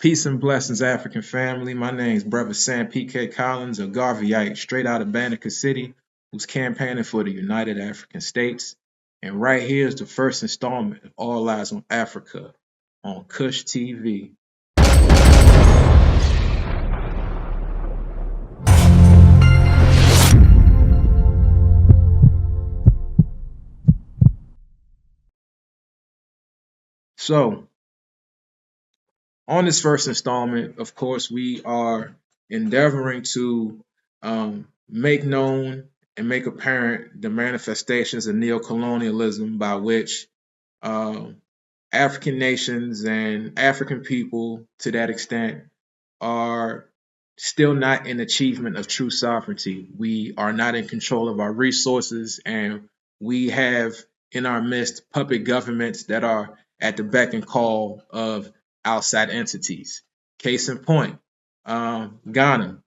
Peace and blessings, African family. My name is Brother Sam P.K. Collins, a Garveyite straight out of Banneker City, who's campaigning for the United African States. And right here is the first installment of All Eyes on Africa on gotkushTV. So, on this first installment, of course, we are endeavoring to make known and make apparent the manifestations of neocolonialism by which um, African nations and African people, to that extent, are still not in achievement of true sovereignty. We are not in control of our resources, and we have in our midst puppet governments that are at the beck and call of outside entities. Case in point, Ghana,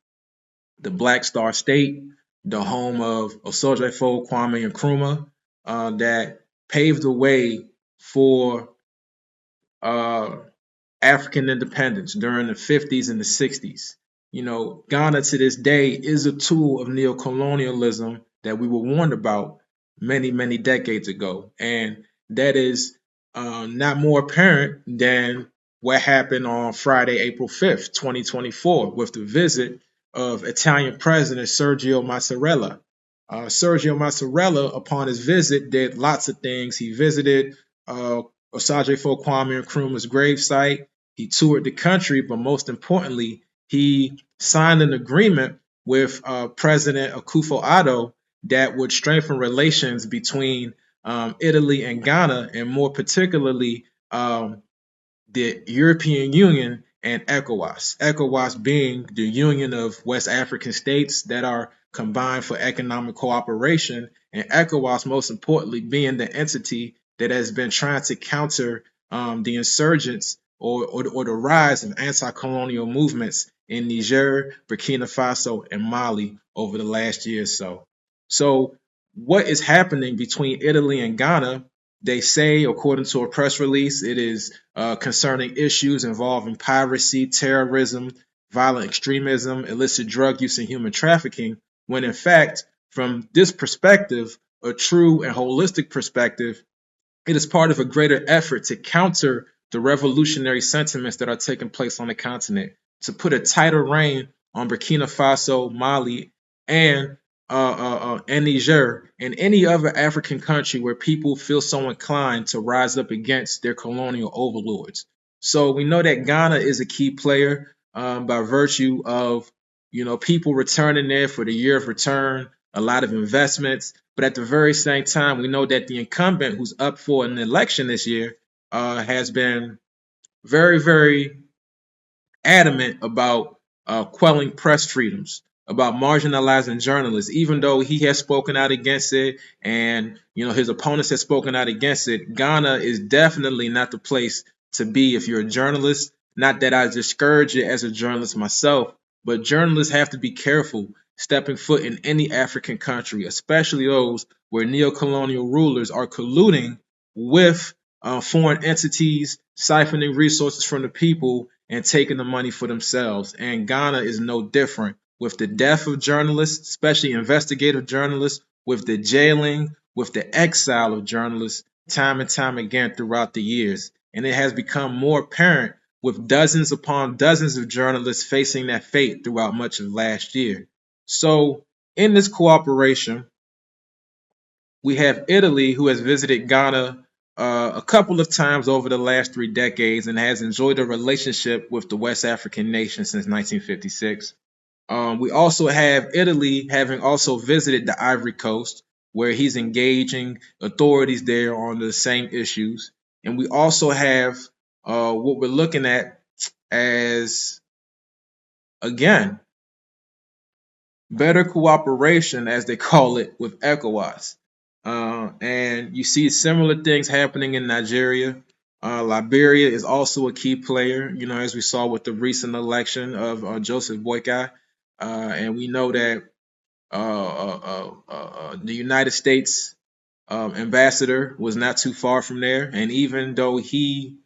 the Black Star State, the home of Osojefo, Kwame Nkrumah, that paved the way for uh, African independence during the 50s and the 60s. You know, Ghana to this day is a tool of neocolonialism that we were warned about many, many decades ago. And that is not more apparent than what happened on Friday, April 5th, 2024, with the visit of Italian President Sergio Mattarella. Sergio Mattarella, upon his visit, did lots of things. He visited Osagyefo Kwame Nkrumah's gravesite. He toured the country, but most importantly, he signed an agreement with President Akufo-Addo that would strengthen relations between Italy and Ghana, and more particularly the European Union and ECOWAS. ECOWAS being the union of West African states that are combined for economic cooperation, and ECOWAS, most importantly, being the entity that has been trying to counter the insurgents or the rise of anti-colonial movements in Niger, Burkina Faso, and Mali over the last year or so. So, what is happening between Italy and Ghana? They say, according to a press release, it is concerning issues involving piracy, terrorism, violent extremism, illicit drug use, and human trafficking, when in fact, from this perspective, a true and holistic perspective, it is part of a greater effort to counter the revolutionary sentiments that are taking place on the continent, to put a tighter rein on Burkina Faso, Mali, and Niger, and any other African country where people feel so inclined to rise up against their colonial overlords. So we know that Ghana is a key player by virtue of people returning there for the year of return, a lot of investments. But at the very same time, we know that the incumbent who's up for an election this year has been very, very adamant about quelling press freedoms, about marginalizing journalists, even though he has spoken out against it and his opponents have spoken out against it. Ghana is definitely not the place to be if you're a journalist. Not that I discourage it as a journalist myself, but journalists have to be careful stepping foot in any African country, especially those where neocolonial rulers are colluding with foreign entities, siphoning resources from the people and taking the money for themselves. And Ghana is no different, with the death of journalists, especially investigative journalists, with the jailing, with the exile of journalists time and time again throughout the years. And it has become more apparent with dozens upon dozens of journalists facing that fate throughout much of last year. So, in this cooperation, we have Italy, who has visited Ghana a couple of times over the last 3 decades and has enjoyed a relationship with the West African nation since 1956. We also have Italy having also visited the Ivory Coast, where he's engaging authorities there on the same issues. And we also have what we're looking at as, again, better cooperation, as they call it, with ECOWAS. And you see similar things happening in Nigeria. Liberia is also a key player, as we saw with the recent election of Joseph Boyka. And we know that the United States ambassador was not too far from there. And even though he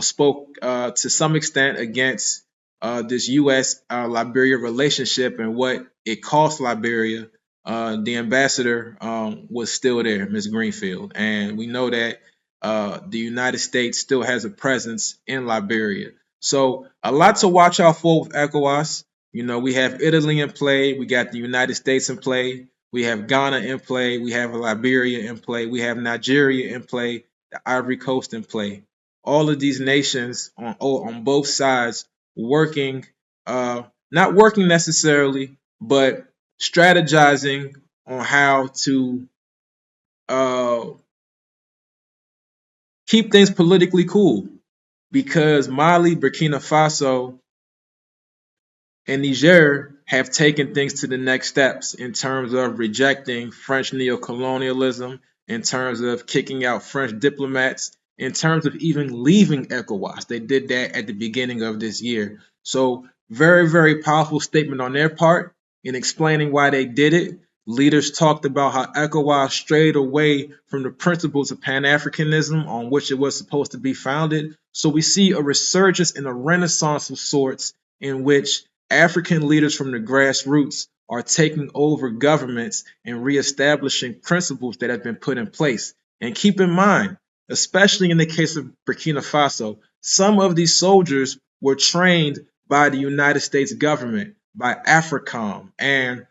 spoke to some extent against this U.S. Liberia relationship and what it cost Liberia. The ambassador was still there, Ms. Greenfield, and we know that the United States still has a presence in Liberia. So a lot to watch out for with ECOWAS. We have Italy in play, we got the United States in play, we have Ghana in play, we have Liberia in play, we have Nigeria in play, the Ivory Coast in play. All of these nations on both sides working, not working necessarily, but strategizing on how to keep things politically cool, because Mali, Burkina Faso, and Niger have taken things to the next steps in terms of rejecting French neocolonialism, in terms of kicking out French diplomats, in terms of even leaving ECOWAS. They did that at the beginning of this year. So very, very powerful statement on their part in explaining why they did it. Leaders talked about how ECOWAS strayed away from the principles of Pan-Africanism on which it was supposed to be founded. So we see a resurgence and a renaissance of sorts in which African leaders from the grassroots are taking over governments and reestablishing principles that have been put in place. And keep in mind, especially in the case of Burkina Faso, some of these soldiers were trained by the United States government, by AFRICOM, and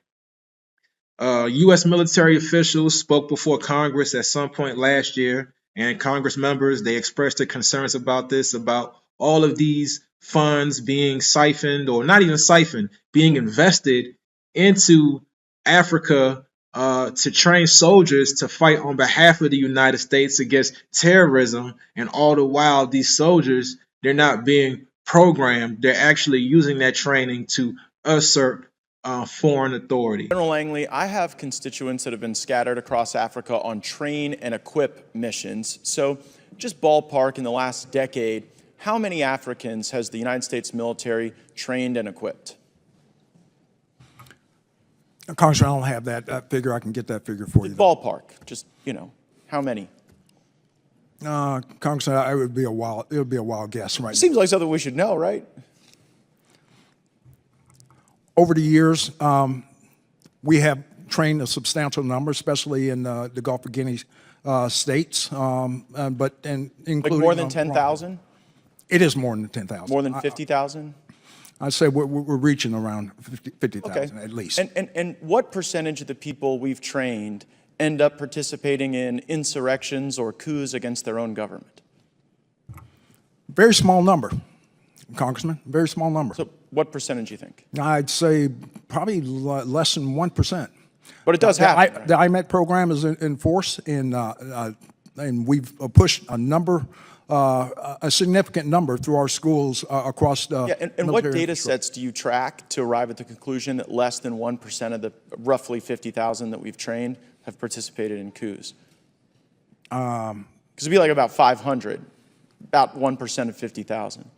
U.S. military officials spoke before Congress at some point last year, and Congress members, they expressed their concerns about this, about all of these funds being siphoned, or not even siphoned, being invested into Africa to train soldiers to fight on behalf of the United States against terrorism. And all the while, these soldiers, they're not being programmed. They're actually using that training to assert foreign authority. General Langley, I have constituents that have been scattered across Africa on train and equip missions. So just ballpark, in the last decade, how many Africans has the United States military trained and equipped? Congressman, I don't have that figure. I can get that figure for you. Ballpark, just, how many? Congressman, it would be a wild guess right now. Seems like something we should know, right? Over the years, we have trained a substantial number, especially in the Gulf of Guinea states, including Like more than 10,000? It is more than 10,000. More than 50,000? I'd say we're reaching around 50,000 Okay. at least. And what percentage of the people we've trained end up participating in insurrections or coups against their own government? Very small number, Congressman, very small number. So what percentage do you think? I'd say probably less than 1%. But it does happen. The IMET program is in force, and we've pushed a significant number through our schools across the and what data sets do you track to arrive at the conclusion that less than 1% of the roughly 50,000 that we've trained have participated in coups? Because it'd be like about 500, about 1% of 50,000.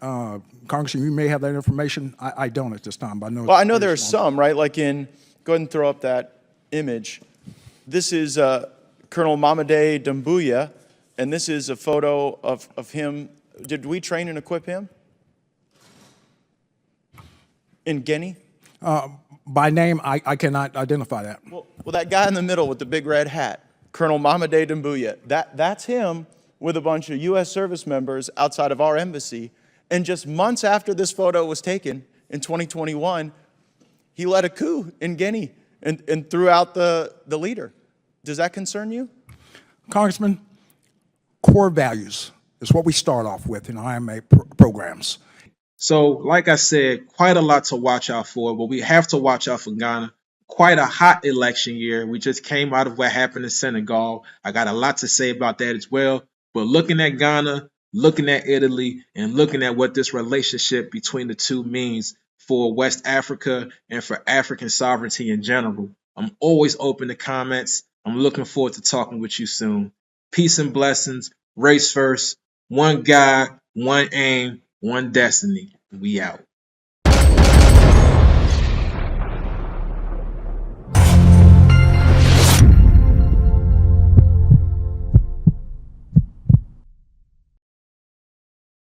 Congressman, you may have that information. I don't at this time, but I know. Well, I know there are some, right? Like go ahead and throw up that image. This is Colonel Mamadi Doumbouya, and this is a photo of him. Did we train and equip him? In Guinea? By name, I cannot identify that. Well, that guy in the middle with the big red hat, Colonel Mamadi Doumbouya, that's him with a bunch of U.S. service members outside of our embassy. And just months after this photo was taken in 2021, he led a coup in Guinea and threw out the leader. Does that concern you? Congressman, core values is what we start off with in IMA programs. So, like I said, quite a lot to watch out for, but we have to watch out for Ghana. Quite a hot election year. We just came out of what happened in Senegal. I got a lot to say about that as well. But looking at Ghana, looking at Italy, and looking at what this relationship between the two means for West Africa and for African sovereignty in general, I'm always open to comments. I'm looking forward to talking with you soon. Peace and blessings. Race first. One God, one aim, one destiny. We out.